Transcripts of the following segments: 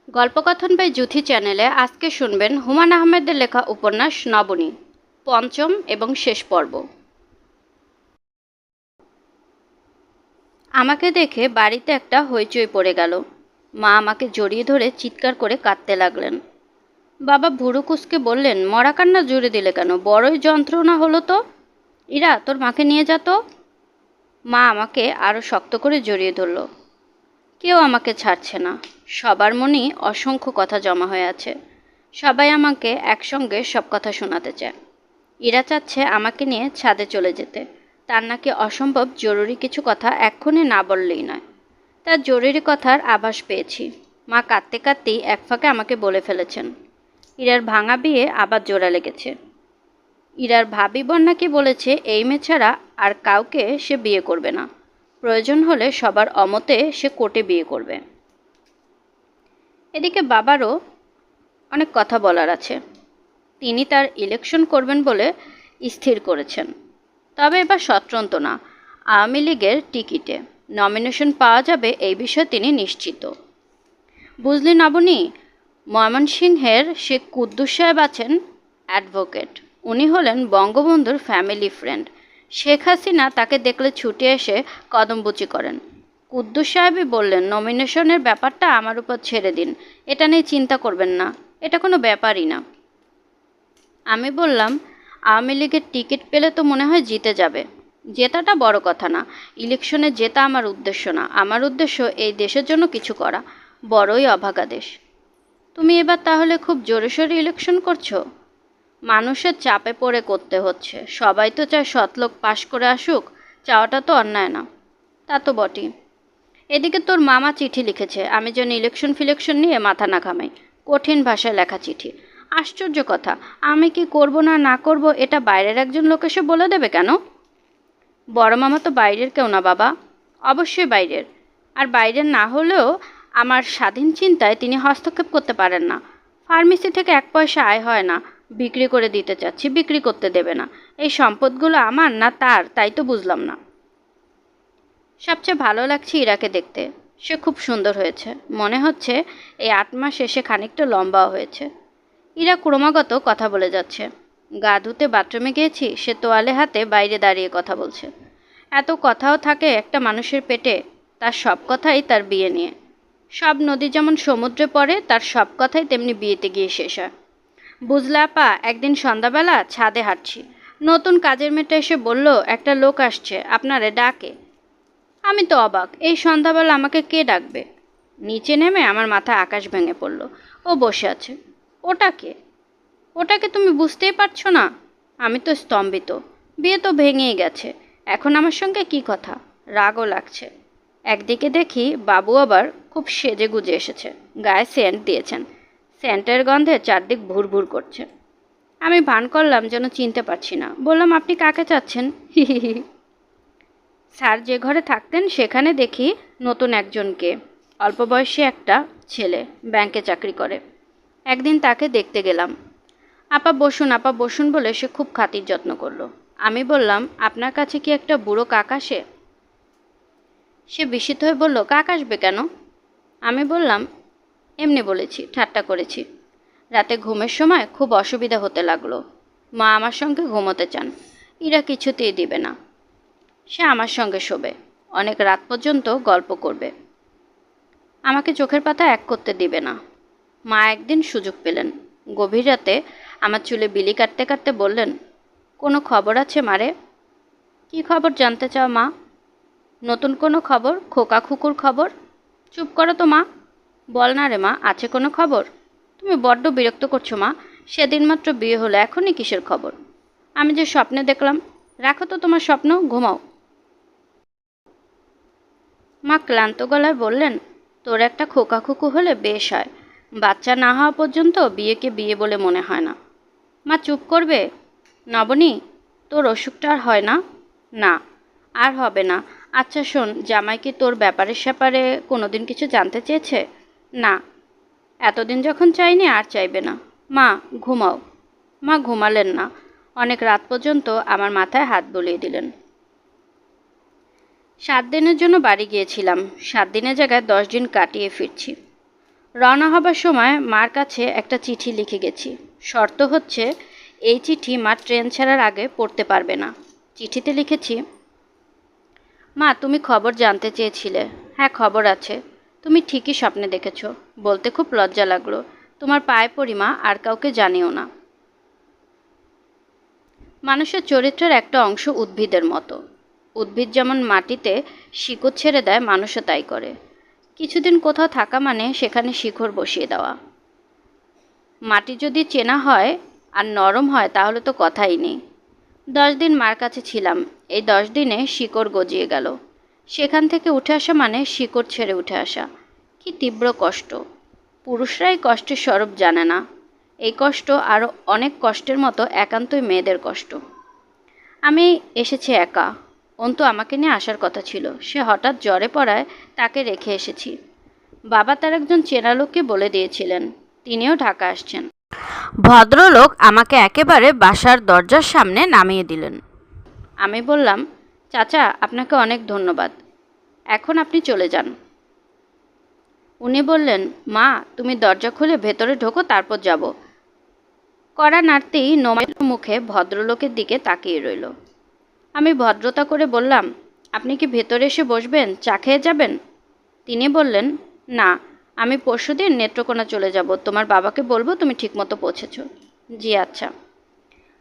গল্পকথন by Juthi চ্যানেলে আজকে শুনবেন হুমায়ূন আহমেদের লেখা উপন্যাস নবনী, পঞ্চম এবং শেষ পর্ব। আমাকে দেখে বাড়িতে একটা হইচই পড়ে গেল। মা আমাকে জড়িয়ে ধরে চিৎকার করে কাঁদতে লাগলেন। বাবা ভুরু কুঁচকে বললেন, মরা কান্না জুড়ে দিলে কেন? বড়ই যন্ত্রণা হলো তো। ইরা, তোর মাকে নিয়ে যা তো। মা আমাকে আরও শক্ত করে জড়িয়ে ধরল। কেউ আমাকে ছাড়ছে না। সবার মনেই অসংখ্য কথা জমা হয়ে আছে। সবাই আমাকে একসঙ্গে সব কথা শোনাতে চায়। ইরা চাচ্ছে আমাকে নিয়ে ছাদে চলে যেতে। তার নাকি অসম্ভব জরুরি কিছু কথা এক্ষুনি না বললেই নয়। তার জরুরি কথার আভাস পেয়েছি। মা কাঁদতে কাঁদতেই এক ফাঁকে আমাকে বলে ফেলেছেন, ইরার ভাঙা বিয়ে আবার জোড়া লেগেছে। ইরার ভাবি বোন নাকি বলেছে এই মেয়ে ছাড়া আর কাউকে সে বিয়ে করবে না। প্রয়োজন হলে সবার অমতে সে কোর্টে বিয়ে করবে। এদিকে বাবারও অনেক কথা বলার আছে। তিনি তার ইলেকশন করবেন বলে স্থির করেছেন। তবে এবার স্বতন্ত্র না, আওয়ামী লীগের টিকিটে নমিনেশন পাওয়া যাবে এই বিষয়ে তিনি নিশ্চিত। বুঝলি নবনী, ময়মনসিংহের শেখ কুদ্দুস সাহেব আছেন অ্যাডভোকেট। উনি হলেন বঙ্গবন্ধুর ফ্যামিলি ফ্রেন্ড। শেখ হাসিনা তাকে দেখলে ছুটে এসে কদমবুচি করেন। কুদ্দুস সাহেবই বললেন, নমিনেশনের ব্যাপারটা আমার উপর ছেড়ে দিন, এটা নিয়ে চিন্তা করবেন না, এটা কোনো ব্যাপারই না। আমি বললাম, আওয়ামী লীগের টিকিট পেলে তো মনে হয় জিতে যাবে। জেতাটা বড় কথা না, ইলেকশনে জেতা আমার উদ্দেশ্য না। আমার উদ্দেশ্য এই দেশের জন্য কিছু করা। বড়ই অভাগা দেশ। তুমি এবার তাহলে খুব জোরে সোরে ইলেকশন করছো? মানুষের চাপে পড়ে করতে হচ্ছে। সবাই তো চায় সৎলোক পাশ করে আসুক। চাওয়াটা তো অন্যায় না। তা তো বটেই। এদিকে তোর মামা চিঠি লিখেছে আমি যেন ইলেকশন ফিলেকশন নিয়ে মাথা না ঘামাই। কঠিন ভাষায় লেখা চিঠি। আশ্চর্য কথা, আমি কি করব না না করব এটা বাইরের একজন লোক এসে বলে দেবে কেন? বড় মামা তো বাইরের কেউ না বাবা। অবশ্যই বাইরের। আর বাইরের না হলেও আমার স্বাধীন চিন্তায় তিনি হস্তক্ষেপ করতে পারেন না। ফার্মেসি থেকে এক পয়সা আয় হয় না। বিক্রি করে দিতে চাচ্ছি, বিক্রি করতে দেবে না। এই সম্পদগুলো আমার না তার, তাই তো বুঝলাম না। সবচেয়ে ভালো লাগছে ইরাকে দেখতে। সে খুব সুন্দর হয়েছে। মনে হচ্ছে এই 8 মাস এসে খানিকটা লম্বাও হয়েছে। ইরা ক্রমাগত কথা বলে যাচ্ছে। গা ধুতে বাথরুমে গিয়েছি, সে তোয়ালে হাতে বাইরে দাঁড়িয়ে কথা বলছে। এত কথাও থাকে একটা মানুষের পেটে। তার সব কথাই তার বিয়ে নিয়ে। সব নদী যেমন সমুদ্রে পড়ে, তার সব কথাই তেমনি বিয়েতে গিয়ে শেষ হয়। বুঝলে আপা, একদিন সন্ধ্যাবেলা ছাদে হাঁটছি, নতুন কাজের মেয়েটা এসে বলল, একটা লোক আসছে, আপনারে ডাকে। আমি তো অবাক, এই সন্ধ্যাবেলা আমাকে কে ডাকবে? নিচে নেমে আমার মাথায় আকাশ ভেঙে পড়ল। ও বসে আছে। ওটাকে ওটাকে তুমি বুঝতেই পারছো না? আমি তো স্তম্ভিত। বিয়ে তো ভেঙেই গেছে, এখন আমার সঙ্গে কি কথা? রাগও লাগছে। একদিকে দেখি বাবু আবার খুব সেজে গুজে এসেছে। গায়ে সেন্ট দিয়েছেন। সেন্টের গন্ধে চারদিক ভুরভুর করছে। আমি ভান করলাম যেন চিনতে পারছি না। বললাম, আপনি কাকে চাচ্ছেন? হি হি হি। স্যার যে ঘরে থাকতেন সেখানে দেখি নতুন একজনকে। অল্প বয়সী একটা ছেলে, ব্যাংকে চাকরি করে। একদিন তাকে দেখতে গেলাম। আপা বসুন, আপা বসুন বলে সে খুব খাতির যত্ন করলো। আমি বললাম, আপনার কাছে কি একটা বুড়ো কাক আসে? সে বিস্মিত হয়ে বলল, কাক আসবে কেন? আমি বললাম, এমনি বলেছি, ঠাট্টা করেছি। রাতে ঘুমের সময় খুব অসুবিধা হতে লাগলো। মা আমার সঙ্গে ঘুমোতে চান, ইরা কিছুতেই দিবে না। সে আমার সঙ্গে শোবে, অনেক রাত পর্যন্ত গল্প করবে। আমাকে চোখের পাতা এক করতে দিবে না। মা একদিন সুযোগ পেলেন। গভীর রাতে আমার চুলে বিলি কাটতে কাটতে বললেন, কোনো খবর আছে মারে? কী খবর জানতে চাও মা? নতুন কোনো খবর? খোকা খুকুর খবর? চুপ করো তো মা। বল না রে মা, আছে কোনো খবর? তুমি বড্ড বিরক্ত করছো মা। সেদিন মাত্র বিয়ে হলো, এখনই কিসের খবর? আমি যে স্বপ্নে দেখলাম। রাখো তো তোমার স্বপ্ন, ঘুমাও। মা ক্লান্ত গলায় বললেন, তোর একটা খোকা খুকু হলে বেশ হয়। বাচ্চা না হওয়া পর্যন্ত বিয়েকে বিয়ে বলে মনে হয় না। মা চুপ করবে? নবনী, তোর অসুখটা আর হয় না? না, আর হবে না। আচ্ছা শোন, জামাই কি তোর ব্যাপারে স্যাপারে কোনোদিন কিছু জানতে চেয়েছে? না। এতদিন যখন চাইনি আর চাইবে না। মা ঘুমাও। মা ঘুমালেন না। অনেক রাত পর্যন্ত আমার মাথায় হাত বুলিয়ে দিলেন। 7 দিনের জন্য বাড়ি গিয়েছিলাম। 7 দিনের জায়গায় 10 দিন কাটিয়ে ফিরছি। রওনা হবার সময় মার কাছে একটা চিঠি লিখে গেছি। শর্ত হচ্ছে এই চিঠি মা ট্রেন ছাড়ার আগে পড়তে পারবে না। চিঠিতে লিখেছি, মা তুমি খবর জানতে চেয়েছিলে। হ্যাঁ খবর আছে। তুমি ঠিকই স্বপ্নে দেখেছ। বলতে খুব লজ্জা লাগলো। তোমার পায়ে পড়ি মা, আর কাউকে জানিও না। মানুষের চরিত্রের একটা অংশ উদ্ভিদের মতো। উদ্ভিদ যেমন মাটিতে শিকড় ছেড়ে দেয়, মানুষও তাই করে। কিছুদিন কোথাও থাকা মানে সেখানে শিকড় বসিয়ে দেওয়া। মাটি যদি চেনা হয় আর নরম হয় তাহলে তো কথাই নেই। 10 দিন মার কাছে ছিলাম। এই 10 দিনে শিকড় গজিয়ে গেল। সেখান থেকে উঠে আসা মানে শিকড় ছেড়ে উঠে আসা। কি তীব্র কষ্ট! পুরুষরাই কষ্টের স্বরূপ জানে না। এই কষ্ট আরও অনেক কষ্টের মতো একান্তই মেয়েদের কষ্ট। আমি এসেছি একা। অন্তু আমাকে নিয়ে আসার কথা ছিল। সে হঠাৎ জ্বরে পড়ায় তাকে রেখে এসেছি। বাবা তার একজন চেনা লোককে বলে দিয়েছিলেন, তিনিও ঢাকা আসছেন। ভদ্রলোক আমাকে একেবারে বাসার দরজার সামনে নামিয়ে দিলেন। আমি বললাম, চাচা আপনাকে অনেক ধন্যবাদ, এখন আপনি চলে যান। উনি বললেন, মা তুমি দরজা খুলে ভেতরে ঢোকো, তারপর যাব। কড়া নাড়তেই নোমার মুখে ভদ্রলোকের দিকে তাকিয়ে রইল। আমি ভদ্রতা করে বললাম, আপনি কি ভেতরে এসে বসবেন, চা খেয়ে যাবেন? তিনি বললেন, না, আমি পরশুদিন নেত্রকোনা চলে যাব। তোমার বাবাকে বলবো তুমি ঠিকমতো পৌঁছেছ। জি আচ্ছা।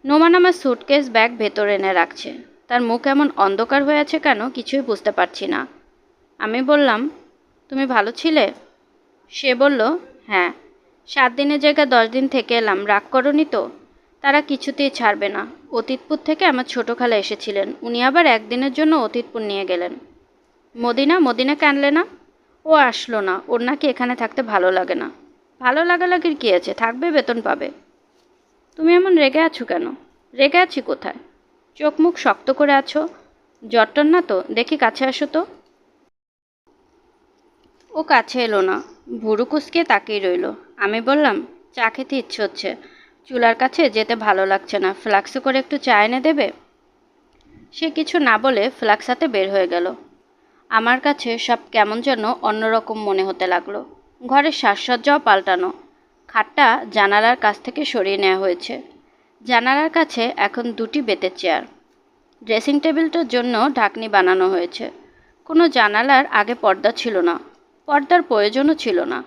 নোমান আমার সুটকেস ব্যাগ ভেতরে এনে রাখছে। তার মুখ এমন অন্ধকার হয়ে আছে কেন কিছুই বুঝতে পারছি না। আমি বললাম, তুমি ভালো ছিলে? সে বলল, হ্যাঁ, 7 দিনের জায়গায় 10 দিন থেকে এলাম। রাগ করনি তো? তারা কিছুতেই ছাড়বে না। অতীতপুর থেকে আমার ছোটো খালা এসেছিলেন। উনি আবার একদিনের জন্য অতীতপুর নিয়ে গেলেন। মদিনাকে আনলে না? ও আসলো না। ওর নাকি এখানে থাকতে ভালো লাগে না। ভালো লাগালাগির কী আছে, থাকবে, বেতন পাবে। তুমি এমন রেগে আছো কেন? রেগে আছি কোথায়? চোখ মুখ শক্ত করে আছো। জ্বরটর না তো? দেখি কাছে আসো তো। ও কাছে এলো না, ভুরু কুঁচকে তাকিয়ে রইল। আমি বললাম, চা খেতে ইচ্ছে হচ্ছে, চুলার কাছে যেতে ভালো লাগছে না, ফ্লাক্সে করে একটু চা এনে দেবে? সে কিছু না বলে ফ্লাক্স হাতে বের হয়ে গেল। আমার কাছে সব কেমন যেন অন্যরকম মনে হতে লাগলো। ঘরের সাজসজ্জাও পাল্টানো। খাটটা জানালার কাছ থেকে সরিয়ে নেওয়া হয়েছে। জানালার কাছে এখন 2টি বেতের চেয়ার। ড্রেসিং টেবিলটার জন্য ঢাকনি বানানো হয়েছে। কোনো জানালার আগে পর্দা ছিল না, পর্দার প্রয়োজনও ছিল না।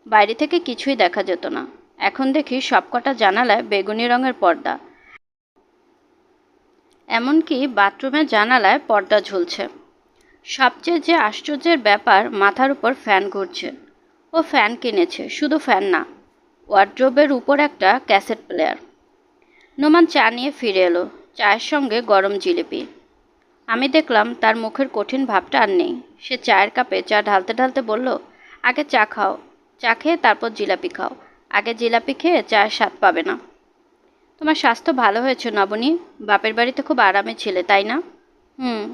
বাইরে থেকে কিছুই দেখা যেত না। এখন দেখি সবকটা জানালায় বেগুনি রঙের পর্দা। এমনকি বাথরুমের জানালায় পর্দা ঝুলছে। সবচেয়ে যে আশ্চর্যের ব্যাপার, মাথার উপর ফ্যান ঘুরছে। ও ফ্যান কিনেছে, শুধু ফ্যান না, ওয়ার্ড্রোবের উপর একটা ক্যাসেট প্লেয়ার। নোমান চা নিয়ে ফিরে এলো, চায়ের সঙ্গে গরম জিলিপি। আমি দেখলাম তার মুখের কঠিন ভাবটা আর নেই। সে চায়ের কাপে চা ঢালতে ঢালতে বলল, আগে চা খাও, চা খেয়ে তারপর জিলাপি খাও। আগে জিলাপি খেয়ে চায়ের স্বাদ পাবে না। তোমার স্বাস্থ্য ভালো হয়েছে নবনী। বাপের বাড়িতে খুব আরামে ছিলে, তাই না?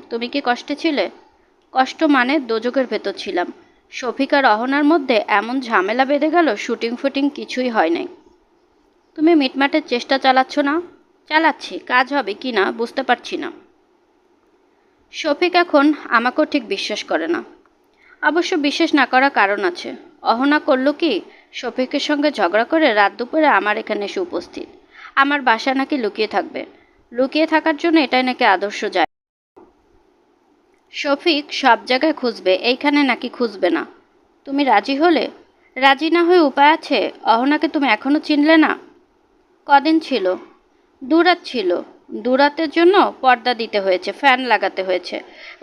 তুমি কি কষ্টে ছিলে? কষ্ট মানে দোজকের ভেতর ছিলাম। শফিক আর অহনার মধ্যে এমন ঝামেলা বেঁধে গেল, শুটিং ফুটিং কিছুই হয় নাই। তুমি মিটমাটের চেষ্টা চালাচ্ছ না? চালাচ্ছি, কাজ হবে কি না বুঝতে পারছি না। শফিক এখন আমাকেও ঠিক বিশ্বাস করে না। অবশ্য বিশ্বাস না করার কারণ আছে। অহনা করল কি, শফিকের সঙ্গে ঝগড়া করে রাত দুপুরে আমার এখানে এসে উপস্থিত। আমার বাসা নাকি লুকিয়ে থাকবে। লুকিয়ে থাকার জন্য এটাই নাকি আদর্শ যায়। শফিক সব জায়গায় খুঁজবে, এইখানে নাকি খুঁজবে না। তুমি রাজি হলে? রাজি না হয়ে উপায় আছে? অহনাকে তুমি এখনও চিনলে না? কদিন ছিল? 2 রাত ছিল। 2 রাতের জন্য পর্দা দিতে হয়েছে, ফ্যান লাগাতে হয়েছে।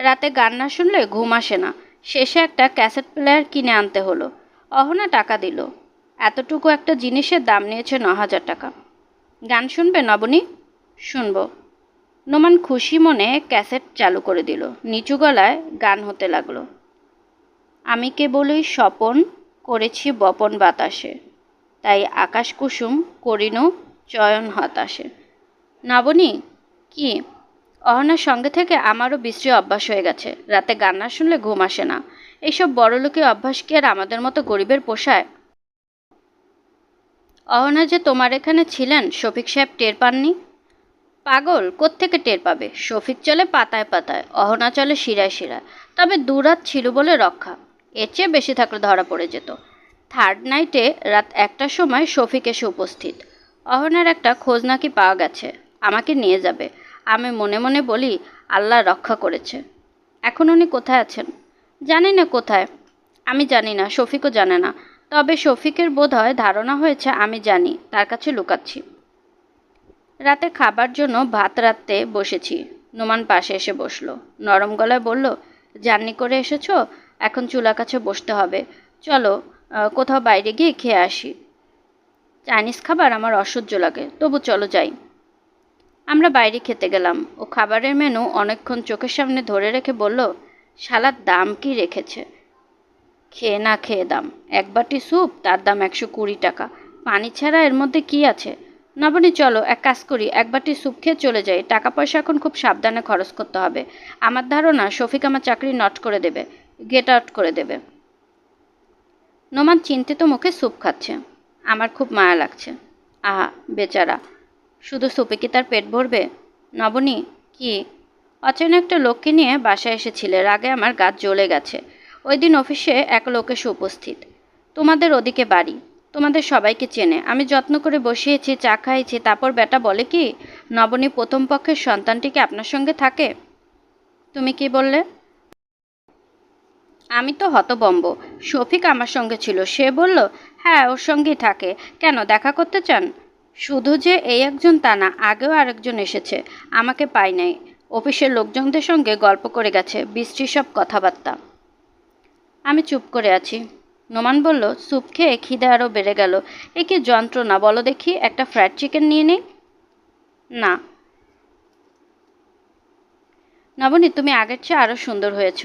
রাতে গান না শুনলে ঘুম আসে না। শেষে একটা ক্যাসেট প্লেয়ার কিনে আনতে হলো। অহনা টাকা দিল। এতটুকু একটা জিনিসের দাম নিয়েছে 9,000 টাকা। গান শুনবে নবনী? শুনবো। নোমান খুশি মনে ক্যাসেট চালু করে দিল। নিচু গলায় গান হতে লাগলো। আমি কেবলই স্বপন করেছি বপন বাতাসে, তাই আকাশ কুসুম করিনু চয়ন হতাশে। নবনী, কি? অহনার সঙ্গে থেকে আমারও বিশ্রী অভ্যাস হয়ে গেছে। রাতে গান না শুনলে ঘুম আসে না। এইসব বড়লোকি অভ্যাস কি আর আমাদের মতো গরিবের পোষায়? অহনা যে তোমার এখানে ছিলেন শফিক সাহেব টের পাননি? পাগল, কোত্থেকে টের পাবে? শফিক চলে পাতায় পাতায়, অহনা চলে শিরায় শিরায়। তবে 2 রাত ছিল বলে রক্ষা। এর চেয়ে বেশি থাকলে ধরা পড়ে যেত। থার্ড নাইটে রাত 1টার সময় শফিক এসে উপস্থিত। অহনার একটা খোঁজ নাকি পাওয়া গেছে, আমাকে নিয়ে যাবে। আমি মনে মনে বলি, আল্লাহ রক্ষা করেছে। এখন উনি কোথায় আছেন? জানি না কোথায়। আমি জানি না, শফিকও জানে না। তবে শফিকের বোধহয় ধারণা হয়েছে আমি জানি, তার কাছে লুকাচ্ছি। রাতে খাবার জন্য ভাত রাঁধতে বসেছি। নোমান পাশে এসে বসলো, নরম গলায় বলল, জার্নি করে এসেছো, এখন চুলা কাছে বসতে হবে। চলো কোথাও বাইরে গিয়ে খেয়ে আসি। চাইনিজ খাবার আমার অসহ্য লাগে, তবু চলো যাই। আমরা বাইরে খেতে গেলাম। ও খাবারের মেনু অনেকক্ষণ চোখের সামনে ধরে রেখে বলল, শালার দাম কি রেখেছে! খেয়ে না খেয়ে দাম। এক বাটি স্যুপ, তার দাম 120 টাকা। পানি ছাড়া এর মধ্যে কি আছে? নবনী, চলো এক কাজ করি, এক বাটি স্যুপ খেয়ে চলে যাই। টাকা পয়সা এখন খুব সাবধানে খরচ করতে হবে। আমার ধারণা শফিক আমার চাকরি নট করে দেবে, গেট আউট করে দেবে। নোমান চিন্তিত মুখে স্যুপ খাচ্ছে। আমার খুব মায়া লাগছে। আহা বেচারা, শুধু স্যুপে কি তার পেট ভরবে? নবনী, কি? অচেনা একটা লোককে নিয়ে বাসায় এসেছিলে, রাগে আমার গা জ্বলে গেছে। ওই দিন অফিসে এক লোক এসে উপস্থিত। তোমাদের ওদিকে বাড়ি, তোমাদের সবাইকে চেনে। আমি যত্ন করে বসিয়েছি, চা খাইছি, তারপর বেটা বলে কি, নবনী প্রথম পক্ষের সন্তানটি কি আপনার সঙ্গে থাকে? তুমি কি বললে? আমি তো হতবম্ব। শফিক আমার সঙ্গে ছিল, সে বলল, হ্যাঁ ওর সঙ্গেই থাকে। কেন, দেখা করতে চান? শুধু যে এই একজন তা না, আগেও আরেকজন এসেছে, আমাকে পাই নাই। অফিসের লোকজনদের সঙ্গে গল্প করে গেছে, বিশ্রী সব কথাবার্তা। আমি চুপ করে আছি। নোমান বলল, স্যুপ খেয়ে খিদে আরও বেড়ে গেল। এ কি যন্ত্রণা বলো দেখি, একটা ফ্রাইড চিকেন নিয়ে নেই? না। নবনী, তুমি আগের চেয়ে আরও সুন্দর হয়েছ।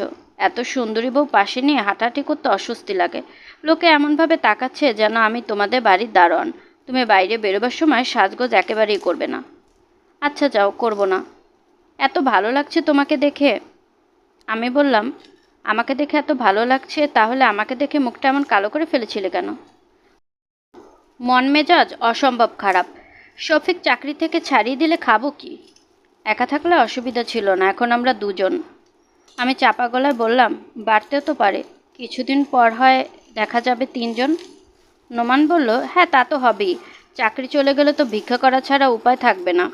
এত সুন্দরী বউ পাশে নিয়ে হাঁটাহাঁটি করতে অস্বস্তি লাগে। লোকে এমনভাবে তাকাচ্ছে যেন আমি তোমাদের বাড়ির দারোয়ান। তুমি বাইরে বেরোবার সময় সাজগোজ একেবারেই করবে না। আচ্ছা যাও, করব না। এত ভালো লাগছে তোমাকে দেখে। আমি বললাম, আমাকে দেখে এত ভালো লাগছে, তাহলে আমাকে দেখে মুখটা এমন কালো করে ফেলেছিলে কেন? মন মেজাজ অসম্ভব খারাপ। শফিক চাকরি থেকে ছাড়িয়ে দিলে খাবো কি? একা থাকলে অসুবিধা ছিল না, এখন আমরা দুজন। আমি চাপা গলায় বললাম, বাড়তেও তো পারে, কিছুদিন পর হয় দেখা যাবে 3জন। নোমান বলল, হ্যাঁ তা তো হবেই। চাকরি চলে গেলে তো ভিক্ষা করা ছাড়া উপায় থাকবে না।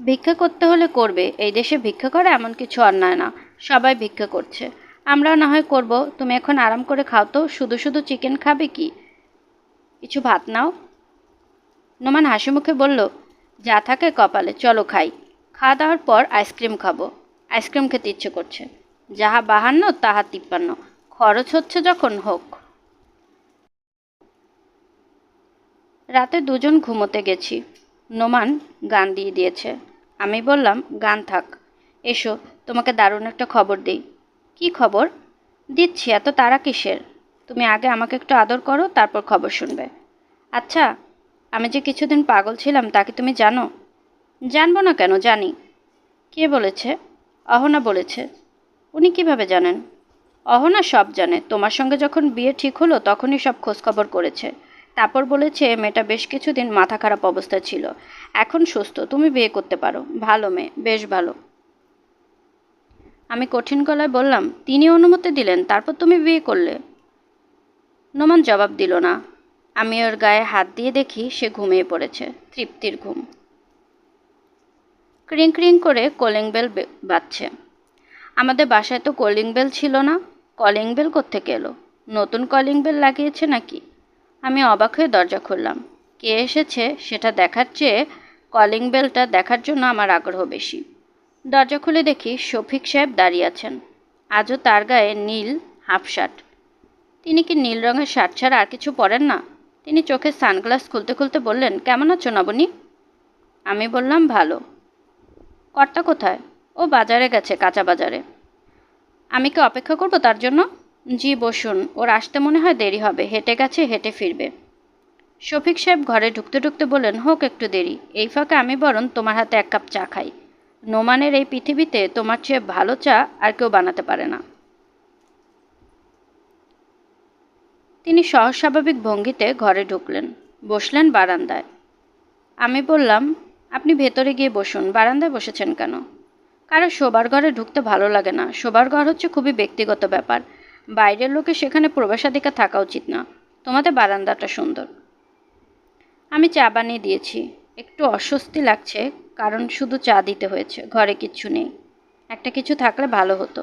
ভিক্ষা করতে হলে করবে, এই দেশে ভিক্ষা করা এমন কিছু অন্যায় না। সবাই ভিক্ষা করছে, আমরাও না হয় করব। তুমি এখন আরাম করে খাও তো, শুধু শুধু চিকেন খাবে কি? কিছু ভাত নাও। নোমান হাসি মুখে বলল, যা থাকে কপালে, চলো খাই। খাওয়া দাওয়ার পর আইসক্রিম খাবো। আইসক্রিম খেতে ইচ্ছে করছে। যাহা 52 তাহা 53, খরচ হচ্ছে যখন হোক। রাতে দুজন ঘুমোতে গেছি। নোমান গান দিয়ে দিয়েছে। আমি বললাম, গান থাক, এসো তোমাকে দারুণ একটা খবর দিই। কি খবর? দিচ্ছি, এত তাড়া কিসের? তুমি আগে আমাকে একটু আদর করো, তারপর খবর শুনবে। আচ্ছা, আমি যে কিছুদিন পাগল ছিলাম তা কি তুমি জানো? জানবো না কেন, জানি। কে বলেছে? অহনা বলেছে। উনি কিভাবে জানেন? অহনা সব জানে। তোমার সঙ্গে যখন বিয়ে ঠিক হলো তখনই সব খোঁজখবর করেছে। তারপর বলেছে মেয়েটা বেশ কিছুদিন মাথা খারাপ অবস্থায় ছিল, এখন সুস্থ, তুমি বিয়ে করতে পারো। ভালো মেয়ে, বেশ ভালো। আমি কঠিন গলায় বললাম, তিনি অনুমতি দিলেন, তারপর তুমি বিয়ে করলে? নোমান জবাব দিল না। আমি ওর গায়ে হাত দিয়ে দেখি সে ঘুমিয়ে পড়েছে, তৃপ্তির ঘুম। ক্রিং ক্রিং করে কলিং বেল বাজছে। আমাদের বাসায় তো কলিং বেল ছিল না। কলিং বেল কোত্থেকে এলো? নতুন কলিং বেল লাগিয়েছে নাকি? আমি অবাক হয়ে দরজা খুললাম। কে এসেছে সেটা দেখার চেয়ে কলিং বেলটা দেখার জন্য আমার আগ্রহ বেশি। দরজা খুলে দেখি শফিক সাহেব দাঁড়িয়ে আছেন। আজও তার গায়ে নীল হাফ শার্ট। তিনি কি নীল রঙের শার্ট ছাড়া আর কিছু পরেন না? তিনি চোখের সানগ্লাস খুলতে খুলতে বললেন, কেমন আছো নবনী? আমি বললাম, ভালো। কর্তা কোথায়? ও বাজারে গেছে, কাঁচা বাজারে। আমি কি অপেক্ষা করব তার জন্য? জি বসুন, ওর আসতে মনে হয় দেরি হবে, হেঁটে গেছে, হেঁটে ফিরবে। শফিক সাহেব ঘরে ঢুকতে ঢুকতে বললেন, হোক একটু দেরি, এই ফাঁকে আমি বরং তোমার হাতে 1 কাপ চা খাই। নোমানের এই পৃথিবীতে তোমার চেয়ে ভালো চা আর কেউ বানাতে পারে না। তিনি সহজ স্বাভাবিক ভঙ্গিতে ঘরে ঢুকলেন, বসলেন বারান্দায়। আমি বললাম, আপনি ভেতরে গিয়ে বসুন, বারান্দায় বসেছেন কেন? কারো শোবার ঘরে ঢুকতে ভালো লাগে না। শোবার ঘর হচ্ছে খুবই ব্যক্তিগত ব্যাপার। বাইরের লোকে সেখানে প্রবেশাধিকার থাকা উচিত না। তোমাদের বারান্দাটা সুন্দর। আমি চা বানিয়ে দিয়েছি। একটু অস্বস্তি লাগছে, কারণ শুধু চা দিতে হয়েছে, ঘরে কিচ্ছু নেই। একটা কিছু থাকলে ভালো হতো।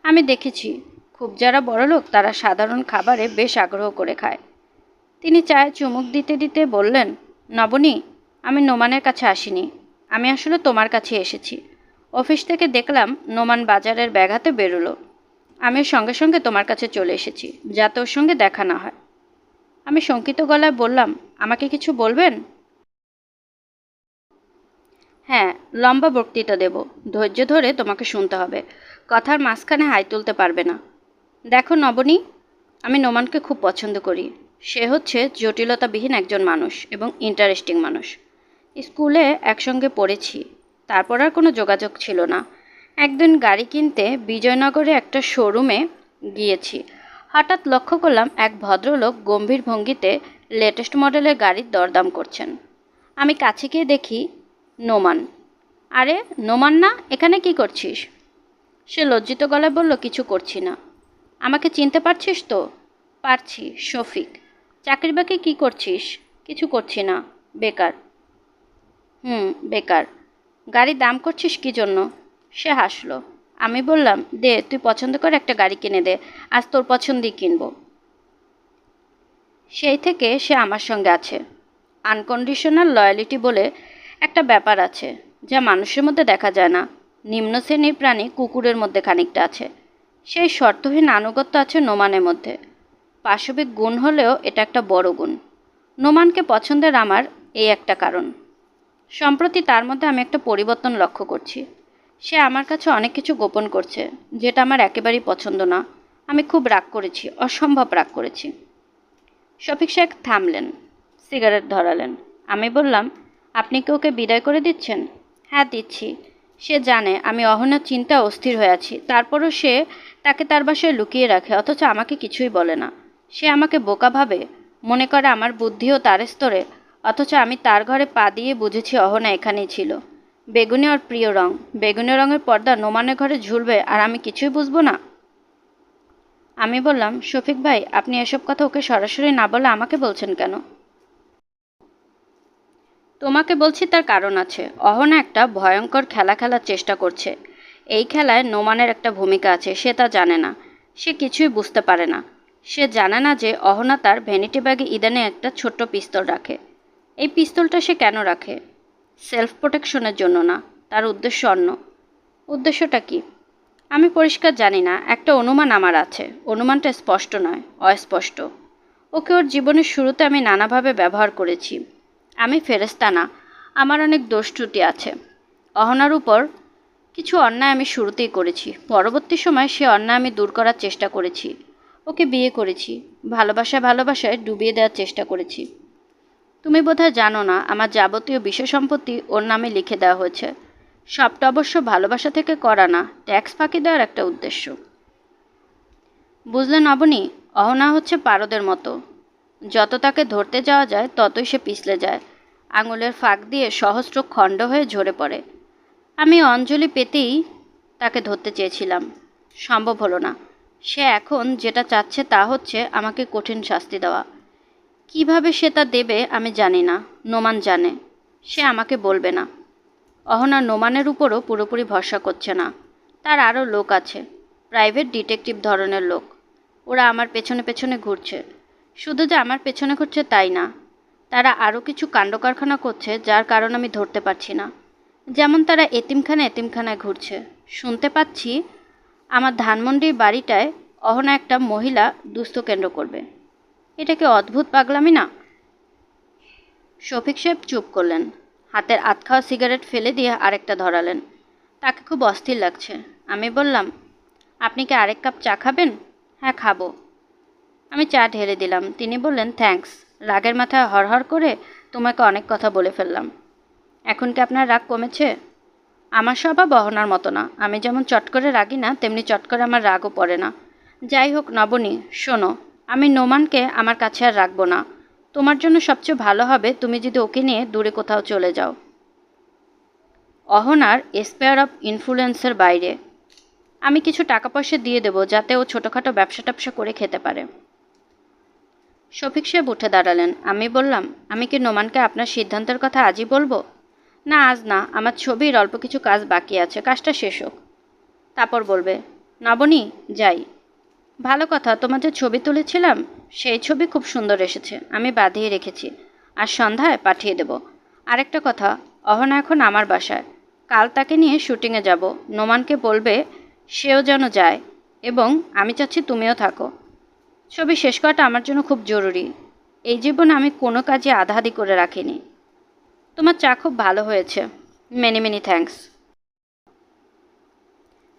আমি দেখেছি খুব যারা বড়লোক তারা সাধারণ খাবারে বেশ আগ্রহ করে খায়। তিনি চায়ে চুমুক দিতে দিতে বললেন, নবনী, আমি নোমানের কাছে আসিনি, আমি আসলে তোমার কাছে এসেছি। অফিস থেকে দেখলাম নোমান বাজারের ব্যাগ হাতে বেরোলো। আমি সঙ্গে সঙ্গে তোমার কাছে চলে এসেছি, যাতে ওর সঙ্গে দেখা না হয়। আমি শঙ্কিত গলায় বললাম, আমাকে কিছু বলবেন? হ্যাঁ, লম্বা বক্তৃতা দেব। ধৈর্য ধরে তোমাকে শুনতে হবে। কথার মাঝখানে হাই তুলতে পারবে না। দেখো নবনী, আমি নোমানকে খুব পছন্দ করি। সে হচ্ছে জটিলতাবিহীন একজন মানুষ এবং ইন্টারেস্টিং মানুষ। স্কুলে একসঙ্গে পড়েছি, তারপর আর কোনো যোগাযোগ ছিল না। একদিন গাড়ি কিনতে বিজয়নগরে একটা শোরুমে গিয়েছি। হঠাৎ লক্ষ্য করলাম এক ভদ্রলোক গম্ভীর ভঙ্গিতে লেটেস্ট মডেলের গাড়ির দরদাম করছেন। আমি কাছে গিয়ে দেখি নোমান। আরে নোমান না, এখানে কি করছিস? সে লজ্জিত গলায় বলল, কিছু করছি না। আমাকে চিনতে পারছিস তো? পারছি, শফিক। চাকরি বাকরি কী করছিস? কিছু করছি না, বেকার। বেকার। গাড়ির দাম করছিস কী জন্য? সে হাসলো। আমি বললাম, দে, তুই পছন্দ করে একটা গাড়ি কিনে দে, আজ তোর পছন্দই কিনবো। সেই থেকে সে আমার সঙ্গে আছে। আনকন্ডিশনাল লয়ালিটি বলে একটা ব্যাপার আছে, যা মানুষের মধ্যে দেখা যায় না। নিম্ন শ্রেণীর প্রাণী কুকুরের মধ্যে খানিকটা আছে। সেই শর্তহীন আনুগত্য আছে নোমানের মধ্যে। পাশবিক গুণ হলেও এটা একটা বড় গুণ। নোমানকে পছন্দের আমার এই একটা কারণ। সম্প্রতি তার মধ্যে আমি একটা পরিবর্তন লক্ষ্য করছি। সে আমার কাছে অনেক কিছু গোপন করছে, যেটা আমার একেবারেই পছন্দ না। আমি খুব রাগ করেছি, অসম্ভব রাগ করেছি। শফিক সাহেব থামলেন, সিগারেট ধরালেন। আমি বললাম, আপনি কি ওকে বিদায় করে দিচ্ছেন? হ্যাঁ, দিচ্ছি। সে জানে আমি অহনার চিন্তা অস্থির হয়ে আছি, তারপরও সে তাকে তার বাসায় লুকিয়ে রাখে, অথচ আমাকে কিছুই বলে না। সে আমাকে বোকা ভাবে, মনে করে আমার বুদ্ধিও তার স্তরে, অথচ আমি তার ঘরে পা দিয়ে বুঝেছি অহনা এখানেই ছিল। বেগুনি ওর প্রিয় রং, বেগুনি রঙের পর্দা নোমানের ঘরে ঝুলবে আর আমি কিছুই বুঝবো না? আমি বললাম, শফিক ভাই, আপনি এসব কথা ওকে সরাসরি না বলে আমাকে বলছেন কেন? তোমাকে বলছি তার কারণ আছে। অহনা একটা ভয়ঙ্কর খেলা খেলার চেষ্টা করছে। এই খেলায় নোমানের একটা ভূমিকা আছে, সে তা জানে না। সে কিছুই বুঝতে পারে না। সে জানে না যে অহনা তার ভ্যানিটি ব্যাগে ইদানে একটা ছোট্ট পিস্তল রাখে। এই পিস্তলটা সে কেন রাখে? সেলফ প্রোটেকশনের জন্য না, তার উদ্দেশ্য অন্য। উদ্দেশ্যটা কি? আমি পরিষ্কার জানি না, একটা অনুমান আমার আছে। অনুমানটা স্পষ্ট নয়, অস্পষ্ট। ওকে ওর জীবনের শুরুতে আমি নানাভাবে ব্যবহার করেছি। আমি ফেরেশতা না, আমার অনেক দোষ ত্রুটি আছে। অহনার উপর কিছু অন্যায় আমি শুরুতেই করেছি, পরবর্তী সময় সে অন্যায় আমি দূর করার চেষ্টা করেছি। ওকে বিয়ে করেছি, ভালোবাসায় ডুবিয়ে দেওয়ার চেষ্টা করেছি। তুমি বোধহয় জানো না, আমার যাবতীয় বিষয় সম্পত্তি ওর নামে লিখে দেওয়া হয়েছে। সবটা অবশ্য ভালোবাসা থেকে করা না, ট্যাক্স ফাঁকি দেওয়ার একটা উদ্দেশ্য। বুঝলেন নবনী, অহনা হচ্ছে পারদের মতো। যত তাকে ধরতে যাওয়া যায় ততই সে পিছলে যায়। আঙুলের ফাঁক দিয়ে সহস্র খণ্ড হয়ে ঝরে পড়ে। আমি অঞ্জলি পেতেই তাকে ধরতে চেয়েছিলাম, সম্ভব হলো না। সে এখন যেটা চাচ্ছে তা হচ্ছে আমাকে কঠিন শাস্তি দেওয়া। কিভাবে সে তা দেবে আমি জানি না, নোমান জানে। সে আমাকে বলবে না। অহনা নোমানের উপরও পুরোপুরি ভরসা করছে না। তার আরও লোক আছে, প্রাইভেট ডিটেকটিভ ধরনের লোক। ওরা আমার পেছনে পেছনে ঘুরছে। শুধু যে আমার পেছনে ঘুরছে তাই না, তারা আরও কিছু কাণ্ডকারখানা করছে যার কারণ আমি ধরতে পারছি না। যেমন তারা এতিমখানায় ঘুরছে। শুনতে পাচ্ছি আমার ধানমন্ডির বাড়িটায় অহনা একটা মহিলা দুস্থ কেন্দ্র করবে। এটা কি অদ্ভুত পাগলামি না? শফিক সাহেব চুপ করলেন, হাতের আধখাওয়া সিগারেট ফেলে দিয়ে আরেকটা ধরালেন। তাকে খুব অস্থির লাগছে। আমি বললাম, আপনি কি আরেক কাপ চা খাবেন? হ্যাঁ, খাবো। আমি চা ঢেলে দিলাম। তিনি বললেন, থ্যাঙ্কস। রাগের মাথায় হরহর করে তোমাকে অনেক কথা বলে ফেললাম। এখন কি আপনার রাগ কমেছে? আমার স্বভাব অহনার মতো না। আমি যেমন চট করে রাগি না, তেমনি চট করে আমার রাগও পড়ে না। যাই হোক নবনী, শোনো, আমি নোমানকে আমার কাছে আর রাখবো না। তোমার জন্য সবচেয়ে ভালো হবে তুমি যদি ওকে নিয়ে দূরে কোথাও চলে যাও। অহনার স্পেয়ার অফ ইনফ্লুয়েন্সের বাইরে। আমি কিছু টাকা পয়সা দিয়ে দেবো যাতে ও ছোটোখাটো ব্যবসা ট্যাবসা করে খেতে পারে। শফিক সাহেব উঠে দাঁড়ালেন। আমি বললাম, আমি কি নোমানকে আপনার সিদ্ধান্তের কথা আজই বলবো? না, আজ না, আমার ছবির অল্প কিছু কাজ বাকি আছে, কাজটা শেষ হোক, তারপর বলবে। নবনী, যাই। ভালো কথা, তোমার যে ছবি তুলেছিলাম সেই ছবি খুব সুন্দর এসেছে, আমি বাঁধিয়ে রেখেছি, আর সন্ধ্যায় পাঠিয়ে দেব। আরেকটা কথা, অহনা এখন আমার বাসায়, কাল তাকে নিয়ে শুটিংয়ে যাব। নোমানকে বলবে সেও যেন যায়, এবং আমি চাচ্ছি তুমিও থাকো। ছবি শেষ করাটা আমার জন্য খুব জরুরি। এই জীবনে আমি কোনো কাজে আধাআধি করে রাখিনি। তোমার চা খুব ভালো হয়েছে। Many many thanks.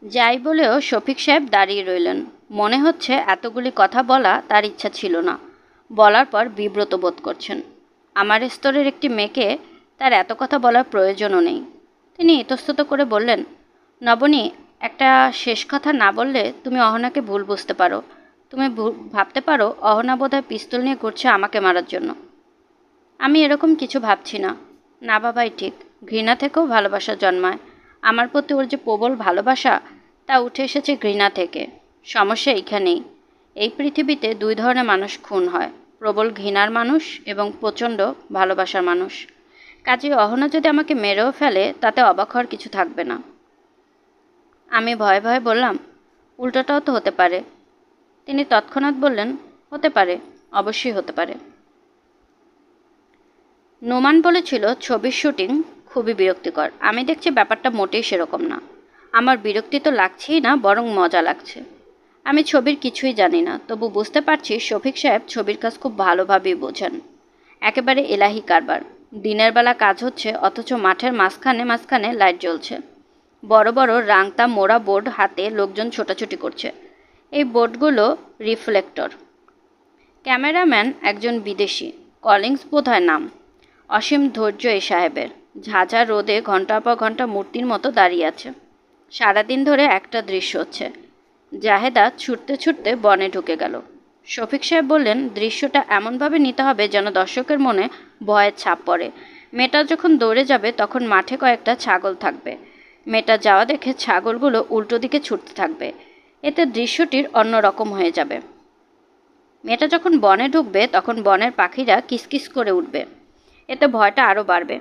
যাই বলেও শফিক সাহেব দাঁড়িয়ে রইলেন। মনে হচ্ছে এতগুলি কথা বলা তার ইচ্ছা ছিল না, বলার পর বিব্রত বোধ করছেন। আমার স্তরের একটি মেয়েকে তার এত কথা বলার প্রয়োজনও নেই। তিনি ইতস্তত করে বললেন, নবনী, একটা শেষ কথা না বললে তুমি অহনাকে ভুল বুঝতে পারো। তুমি ভাবতে পারো অহনা বোধহয় পিস্তল নিয়ে ঘুরছে আমাকে মারার জন্য। আমি এরকম কিছু ভাবছি না। না বাবাই ঠিক, ঘৃণা থেকেও ভালোবাসা জন্মায়। আমার প্রতি ওর যে প্রবল ভালোবাসা, তা উঠে এসেছে ঘৃণা থেকে। সমস্যা এইখানেই। এই পৃথিবীতে দুই ধরনের মানুষ খুন হয়, প্রবল ঘৃণার মানুষ এবং প্রচণ্ড ভালোবাসার মানুষ। কাজেই অহনা যদি আমাকে মেরেও ফেলে তাতে অবাক হওয়ার কিছু থাকবে না। আমি ভয়ে ভয়ে বললাম, উল্টোটাও তো হতে পারে। তিনি তৎক্ষণাৎ বললেন, হতে পারে, অবশ্যই হতে পারে। নোমান বলেছিল ছবির শুটিং খুবই বিরক্তিকর। আমি দেখছি ব্যাপারটা মোটেই সেরকম না। আমার বিরক্তি তো লাগছেই না, বরং মজা লাগছে। আমি ছবির কিছুই জানি না, তবু বুঝতে পারছি শফিক সাহেব ছবির কাজ খুব ভালোভাবেই বোঝেন। একেবারে এলাহি কারবার। দিনের বেলা কাজ হচ্ছে, অথচ মাঠের মাঝখানে মাঝখানে লাইট জ্বলছে। বড় বড় রাংতা মোড়া বোর্ড হাতে লোকজন ছোটাছুটি করছে। এই বোর্ডগুলো রিফ্লেক্টর। ক্যামেরাম্যান একজন বিদেশি, কলিংস বোধহয় নাম। অসীম ধৈর্য এই সাহেবের। ঝাঁঝা রোদে ঘন্টার পর ঘন্টা মূর্তির মতো দাঁড়িয়ে আছে। সারাদিন ধরে একটা দৃশ্য হচ্ছে। জাহেদা ছুটতে ছুটতে বনে ঢুকে গেল। শফিক সাহেব বললেন, দৃশ্যটা এমনভাবে নিতে হবে যেন দর্শকের মনে ভয়ের ছাপ পড়ে। মেয়েটা যখন দৌড়ে যাবে তখন মাঠে কয়েকটা ছাগল থাকবে। মেয়েটা যাওয়া দেখে ছাগলগুলো উল্টো দিকে ছুটতে থাকবে। এতে দৃশ্যটির অন্যরকম হয়ে যাবে। মেয়েটা যখন বনে ঢুকবে তখন বনের পাখিরা কিসকিস করে উঠবে। এতে ভয়টা আরও বাড়বে।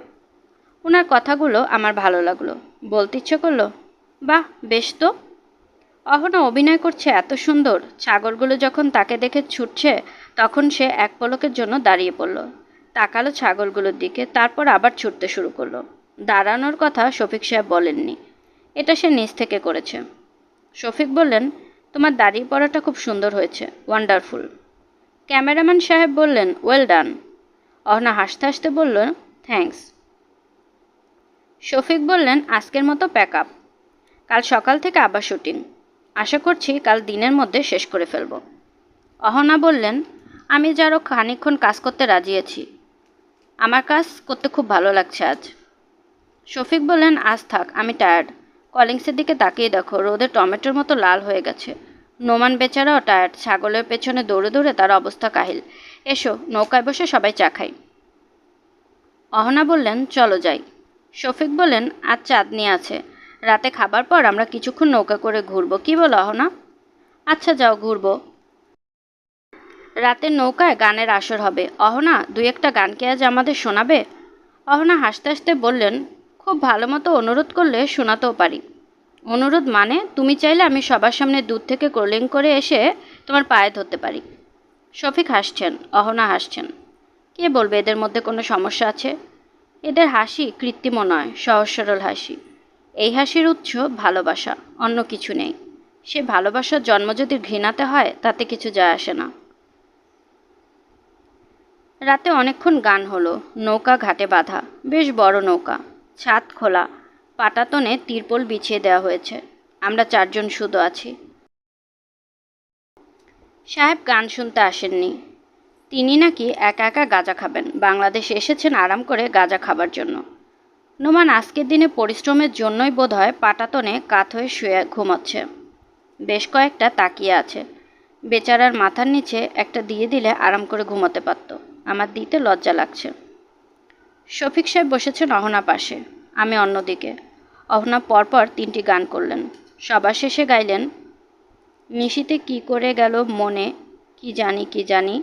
ওনার কথাগুলো আমার ভালো লাগলো। বলতে ইচ্ছে করলো, বাহ, বেশ তো। অহনা অভিনয় করছে এত সুন্দর। ছাগলগুলো যখন তাকে দেখে ছুটছে তখন সে এক পলকের জন্য দাঁড়িয়ে পড়ল, তাকালো ছাগলগুলোর দিকে, তারপর আবার ছুটতে শুরু করলো। দাঁড়ানোর কথা শফিক সাহেব বলেননি, এটা সে নিজ থেকে করেছে। শফিক বললেন, তোমার দাঁড়িয়ে পড়াটা খুব সুন্দর হয়েছে, ওয়ান্ডারফুল। ক্যামেরাম্যান সাহেব বললেন, ওয়েল ডান। অহনা হাসতে হাসতে বলল, থ্যাঙ্কস। শফিক বললেন, আজকের মতো প্যাক আপ। কাল সকাল থেকে আবার শুটিং। আশা করছি কাল দিনের মধ্যে শেষ করে ফেলব। অহনা বললেন, আমি যে আরও খানিকক্ষণ কাজ করতে রাজি আছি। আমার কাজ করতে খুব ভালো লাগছে আজ। শফিক বললেন, আজ থাক, আমি টায়ার্ড। কলিংসের দিকে তাকিয়ে দেখো, রোদে টমেটোর মতো লাল হয়ে গেছে। নোমান বেচারাও টায়ার্ড, ছাগলের পেছনে দৌড়ে দৌড়ে তার অবস্থা কাহিল। এসো, নৌকায় বসে সবাই চা খাই। অহনা বললেন, চলো যাই। শফিক বললেন, আজ চাঁদনি আছে, রাতে খাবার পর আমরা কিছুক্ষণ নৌকা করে ঘুরবো, কি বলো অহনা? আচ্ছা, যাও, ঘুরবো। রাতের নৌকায় গানের আসর হবে। অহনা, দুই একটা গান কি আজ আমাদের শোনাবে? অহনা হাসতে হাসতে বললেন, খুব ভালো মতো অনুরোধ করলে শোনাতেও পারি। অনুরোধ মানে? তুমি চাইলে আমি সবার সামনে দূর থেকে কোলিং করে এসে তোমার পায়ে ধরতে পারি। শফিক হাসছেন, অহনা হাসছেন। কে বলবে এদের মধ্যে কোনো সমস্যা আছে? এদের হাসি কৃত্রিম নয়, সহজ সরল হাসি। এই হাসির উৎস ভালোবাসা, অন্য কিছু নেই। সে ভালোবাসার জন্ম যদি ঘৃণাতে হয় তাতে কিছু যায় আসে না। রাতে অনেকক্ষণ গান হলো। নৌকা ঘাটে বাঁধা, বেশ বড় নৌকা, ছাদ খোলা, পাটাতনে তিরপল বিছিয়ে দেওয়া হয়েছে। আমরা চারজন শুধু আছি। সাহেব গান শুনতে আসেননি। তিনি নাকি একা একা গাঁজা খাবেন। বাংলাদেশে এসেছেন আরাম করে গাঁজা খাবার জন্য। নোমান আজকের দিনে পরিশ্রমের জন্যই বোধহয় পাটাতনে কাত হয়ে শুয়ে ঘুমাচ্ছে। বেশ কয়েকটা তাকিয়ে আছে। বেচারার মাথার নিচে একটা দিয়ে দিলে আরাম করে ঘুমাতে পারত। আমার দিতে লজ্জা লাগছে। শফিক সাহেব বসেছেন অহনা পাশে, আমি অন্যদিকে। অহনা পরপর 3টি গান করলেন। সবার শেষে গাইলেন, নিশীতে কি করে গেল মনে, কি জানি কি জানি,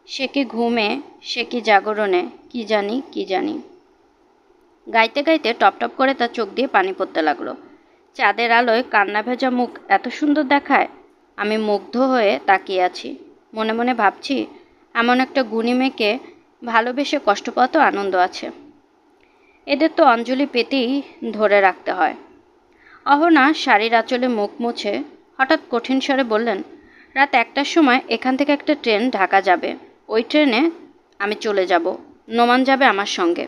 সে কি ঘুমে সে কি জাগরণে, কি জানি কি জানি। গাইতে গাইতে টপ টপ করে তার চোখ দিয়ে পানি পড়তে লাগলো। চাঁদের আলোয় কান্না ভেজা মুখ এত সুন্দর দেখায়। আমি মুগ্ধ হয়ে তাকিয়ে আছি। মনে মনে ভাবছি, এমন একটা গুণী মেয়েকে ভালোবেসে কষ্ট পাওয়াতেও আনন্দ আছে। এদের তো অঞ্জলি পেতেই ধরে রাখতে হয়। অহনা শাড়ির আঁচলে মুখ মুছে হঠাৎ কঠিন স্বরে বললেন, রাত 1টার সময় এখান থেকে একটা ট্রেন ঢাকা যাবে। ওই ট্রেনে আমি চলে যাব। নোমান যাবে আমার সঙ্গে।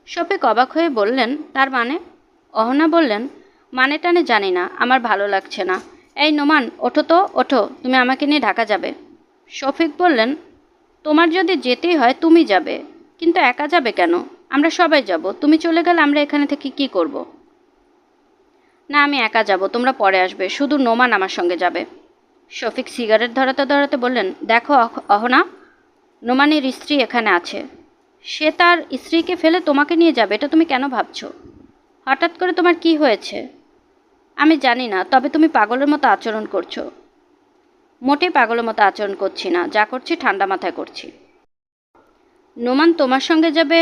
শফিক অবাক হয়ে বললেন, তার মানে? অহনা বললেন, মানে টানে জানি না, আমার ভালো লাগছে না। এই নোমান, ওঠো তো, ওঠো, তুমি আমাকে নিয়ে ঢাকা যাবে। শফিক বললেন, তোমার যদি যেতেই হয় তুমি যাবে, কিন্তু একা যাবে কেন? আমরা সবাই যাব। তুমি চলে গেলে আমরা এখানে থেকে কি করব? না, আমি একা যাব, তোমরা পরে আসবে, শুধু নোমান আমার সঙ্গে যাবে। শফিক সিগারেট ধরাতে ধরাতে বললেন, দেখো অহনা, নোমানের স্ত্রী এখানে আছে। সে তার স্ত্রীকে ফেলে তোমাকে নিয়ে যাবে, এটা তুমি কেন ভাবছো? হঠাৎ করে তোমার কি হয়েছে? আমি জানি না, তবে তুমি পাগলের মতো আচরণ করছো। মোটেই পাগলের মতো আচরণ করছি না, যা করছি ঠান্ডা মাথায় করছি। নোমান তোমার সঙ্গে যাবে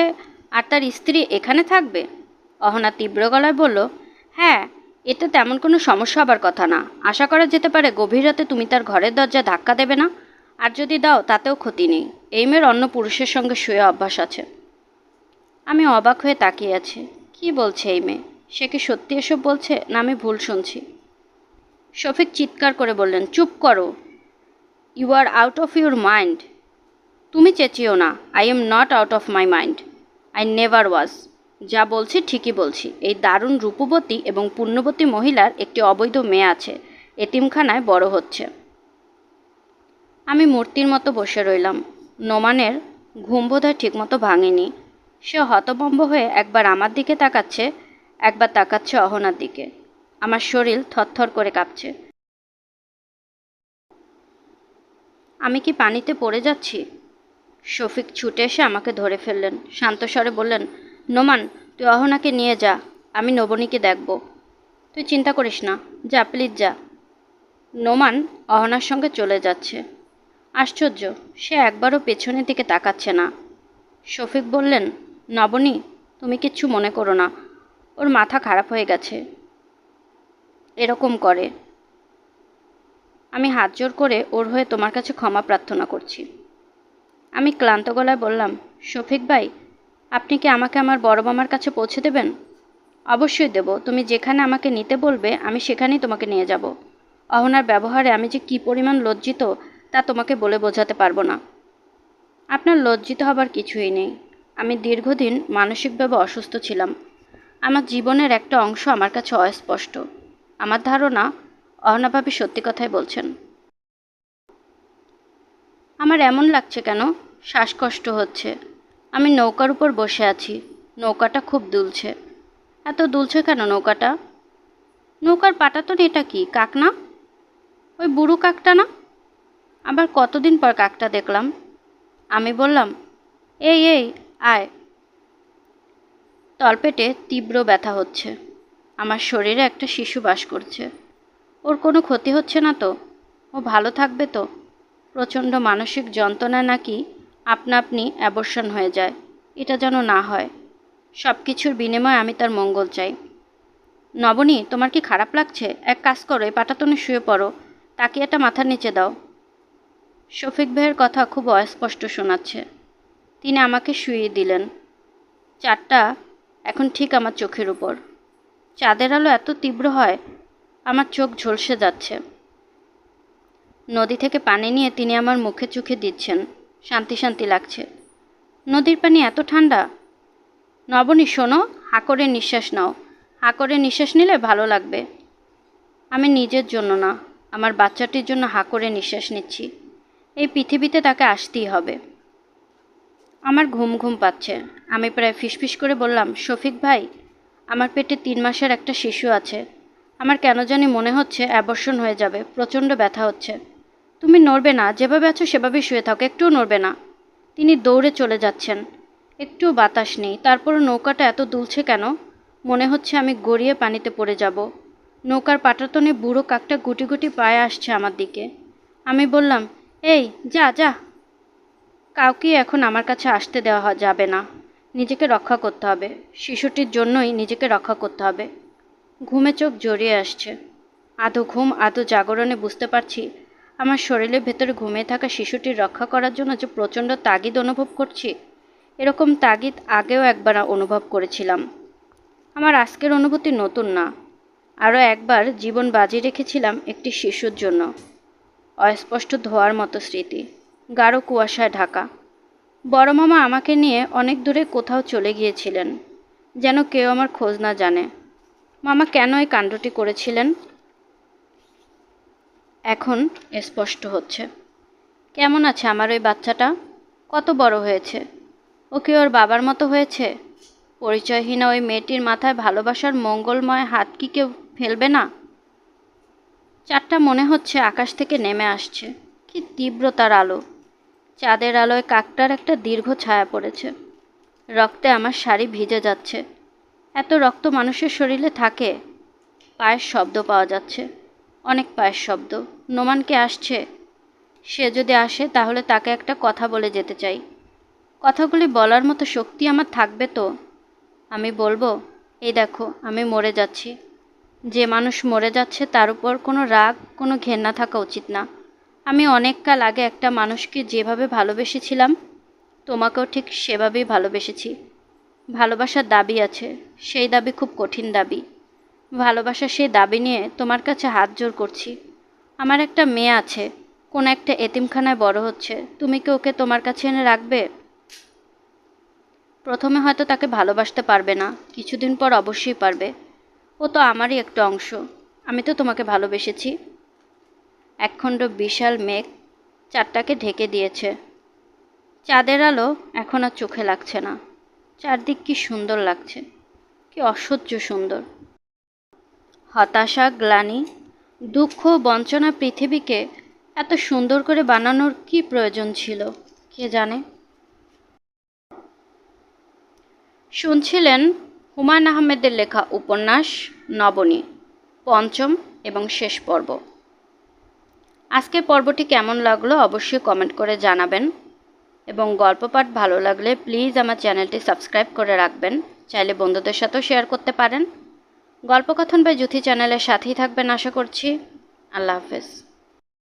আর তার স্ত্রী এখানে থাকবে? অহনা তীব্র গলায় বলল, হ্যাঁ, এতে তেমন কোনো সমস্যা হবার কথা না। আশা করা যেতে পারে গভীর রাতে তুমি তার ঘরের দরজা ধাক্কা দেবে না, আর যদি দাও তাতেও ক্ষতি নেই। এই মেয়ের অন্য পুরুষের সঙ্গে শুয়ে অভ্যাস আছে। আমি অবাক হয়ে তাকিয়ে আছি। কি বলছে এই মেয়ে? সে কি সত্যি এসব বলছে, না আমি ভুল শুনছি? শফিক চিৎকার করে বললেন, চুপ করো, you are out of your mind. তুমি চেঁচিও না, I am not out of my mind, I never was. যা বলছি ঠিকই বলছি। এই দারুণ রূপবতী এবং পুণ্যবতী মহিলার একটি অবৈধ মেয়ে আছে, এতিমখানায় বড় হচ্ছে। আমি মূর্তির মতো বসে রইলাম। নোমানের ঘুম বোধহয় ঠিকমতো ভাঙেনি। সে হতভম্ব হয়ে একবার আমার দিকে তাকাচ্ছে, একবার তাকাচ্ছে অহনার দিকে। আমার শরীর থরথর করে কাঁপছে। আমি কি পানিতে পড়ে যাচ্ছি? শফিক ছুটে এসে আমাকে ধরে ফেললেন। শান্ত স্বরে বললেন, নোমান, তুই অহনাকে নিয়ে যা, আমি নবনীকে দেখব। তুই চিন্তা করিস না, যা, প্লিজ যা। নোমান অহনার সঙ্গে চলে যাচ্ছে। আশ্চর্য, সে একবারও পেছনের দিকে তাকাচ্ছে না। শফিক বললেন, নবনী, তুমি কিচ্ছু মনে করো না, ওর মাথা খারাপ হয়ে গেছে, এরকম করে। আমি হাত জোর করে ওর হয়ে তোমার কাছে ক্ষমা প্রার্থনা করছি। আমি ক্লান্ত গলায় বললাম, শফিক ভাই, আপনি কি আমাকে আমার বড় মামার কাছে পৌঁছে দেবেন? অবশ্যই দেব। তুমি যেখানে আমাকে নিতে বলবে আমি সেখানেই তোমাকে নিয়ে যাব। অহনার ব্যবহারে আমি যে কী পরিমাণ লজ্জিত তা তোমাকে বলে বোঝাতে পারবো না। আপনার লজ্জিত হবার কিছুই নেই। আমি দীর্ঘদিন মানসিকভাবে অসুস্থ ছিলাম। আমার জীবনের একটা অংশ আমার কাছে অস্পষ্ট। আমার ধারণা অহনা ভাবি সত্যি কথাই বলছেন। আমার এমন লাগছে কেন? শ্বাসকষ্ট হচ্ছে। আমি নৌকার উপর বসে আছি। নৌকাটা খুব দুলছে। এত দুলছে কেন নৌকাটা? নৌকার পাটাতন এটা কি, কাক না? ওই বুড়ো কাকটা না? আবার কতদিন পর কাকটা দেখলাম। আমি বললাম, এই এই, আয়। তলপেটে তীব্র ব্যথা হচ্ছে। আমার শরীরে একটা শিশু বাস করছে। ওর কোনো ক্ষতি হচ্ছে না তো? ও ভালো থাকবে তো? প্রচণ্ড মানসিক যন্ত্রণায় নাকি আপনা আপনি অ্যাবর্শন হয়ে যায়। এটা যেন না হয়। সব কিছুর বিনিময়ে আমি তার মঙ্গল চাই। নবনী, তোমার কি খারাপ লাগছে? এক কাজ করো, এই পাটাতনে শুয়ে পড়ো, তাকিয়াটা মাথার নিচে দাও। শফিক ভাইয়ের কথা খুব অস্পষ্ট শোনাচ্ছে। তিনি আমাকে শুইয়ে দিলেন। চাঁদটা এখন ঠিক আমার চোখের উপর। চাঁদের আলো এত তীব্র হয়, আমার চোখ ঝলসে যাচ্ছে। নদী থেকে পানি নিয়ে তিনি আমার মুখে চোখে দিচ্ছেন। শান্তি শান্তি লাগছে। নদীর পানি এত ঠান্ডা। নবনী, শোনো, হাঁ করে নিঃশ্বাস নাও। হাঁ করে নিঃশ্বাস নিলে ভালো লাগবে। আমি নিজের জন্য না, আমার বাচ্চাটির জন্য হাঁ করে নিঃশ্বাস নিচ্ছি। এই পৃথিবীতে তাকে আসতেই হবে। আমার ঘুম ঘুম পাচ্ছে। আমি প্রায় ফিসফিস করে বললাম, শফিক ভাই, আমার পেটে 3 মাসের একটা শিশু আছে। আমার কেন জানি মনে হচ্ছে অ্যাবর্শন হয়ে যাবে। প্রচণ্ড ব্যথা হচ্ছে। তুমি নড়বে না, যেভাবে আছো সেভাবেই শুয়ে থাকো, একটুও নড়বে না। তিনি দৌড়ে চলে যাচ্ছেন। একটু বাতাস নেই। তারপরও নৌকাটা এত দুলছে কেন? মনে হচ্ছে আমি গড়িয়ে পানিতে পড়ে যাব। নৌকার পাটাতনে বুড়ো কাকটা গুটি গুটি পায়ে আসছে আমার দিকে। আমি বললাম, এই যা যা। কাউকে এখন আমার কাছে আসতে দেওয়া যাবে না। নিজেকে রক্ষা করতে হবে। শিশুটির জন্যই নিজেকে রক্ষা করতে হবে। ঘুমে চোখ জড়িয়ে আসছে। আধো ঘুম আধো জাগরণে বুঝতে পারছি আমার শরীরের ভেতরে ঘুমিয়ে থাকা শিশুটির রক্ষা করার জন্য যে প্রচণ্ড তাগিদ অনুভব করছি, এরকম তাগিদ আগেও একবার অনুভব করেছিলাম। আমার আজকের অনুভূতি নতুন না। আরও একবার জীবন বাজি রেখেছিলাম একটি শিশুর জন্য। অস্পষ্ট ধোঁয়ার মতো স্মৃতি, গাঢ় কুয়াশায় ঢাকা। বড় মামা আমাকে নিয়ে অনেক দূরে কোথাও চলে গিয়েছিলেন, যেন কেউ আমার খোঁজ না জানে। মামা কেন এই কাণ্ডটি করেছিলেন এখন স্পষ্ট হচ্ছে। কেমন আছে আমার ওই বাচ্চাটা? কত বড় হয়েছে? ও কি ওর বাবার মতো হয়েছে? পরিচয়হীনা ওই মেয়েটির মাথায় ভালোবাসার মঙ্গলময় হাত কি কেউ ফেলবে না? চাঁদটা মনে হচ্ছে আকাশ থেকে নেমে আসছে। কি তীব্র তার আলো! চাঁদের আলোয় কাকটার একটা দীর্ঘ ছায়া পড়েছে। রক্তে আমার শাড়ি ভিজে যাচ্ছে। এত রক্ত মানুষের শরীরে থাকে? পায়ের শব্দ পাওয়া যাচ্ছে, অনেক পায়ের শব্দ। নোমান কে আসছে? সে যদি আসে তাহলে তাকে একটা কথা বলে যেতে চাই। কথাগুলি বলার মতো শক্তি আমার থাকবে তো? আমি বলবো, এই দেখো আমি মরে যাচ্ছি। যে মানুষ মরে যাচ্ছে তার উপর কোনো রাগ, কোনো ঘেন্না থাকা উচিত না। আমি অনেক কাল আগে একটা মানুষকে যেভাবে ভালোবেসেছিলাম, তোমাকেও ঠিক সেভাবেই ভালোবেসেছি। ভালোবাসার দাবি আছে, সেই দাবি খুব কঠিন দাবি। ভালোবাসার সেই দাবি নিয়ে তোমার কাছে হাত জোর করছি। আমার একটা মেয়ে আছে, কোন একটা এতিমখানায় বড় হচ্ছে। তুমি কি ওকে তোমার কাছে এনে রাখবে? প্রথমে হয়তো তাকে ভালোবাসতে পারবে না, কিছুদিন পর অবশ্যই পারবে। ও তো আমারই একটা অংশ। আমি তো তোমাকে ভালোবেসেছি। একখণ্ড বিশাল মেঘ চাঁদটাকে ঢেকে দিয়েছে। চাঁদের আলো এখন আর চোখে লাগছে না। চারদিক কি সুন্দর লাগছে, কি অসহ্য সুন্দর। হতাশা, গ্লানি, দুঃখ, বঞ্চনা পৃথিবীকে এত সুন্দর করে বানানোর কি প্রয়োজন ছিল কে জানে। শুনছিলেন হুমায়ূন আহমেদের লেখা উপন্যাস নবনী, পঞ্চম এবং শেষ পর্ব। আজকের পর্বটি কেমন লাগলো অবশ্যই কমেন্ট করে জানাবেন, এবং গল্প পাঠ ভালো লাগলে প্লিজ আমার চ্যানেলটি সাবস্ক্রাইব করে রাখবেন। চাইলে বন্ধুদের সাথেও শেয়ার করতে পারেন। গল্পকথন বাই জুথি চ্যানেলের সাথেই থাকবেন আশা করছি। আল্লাহ হাফেজ।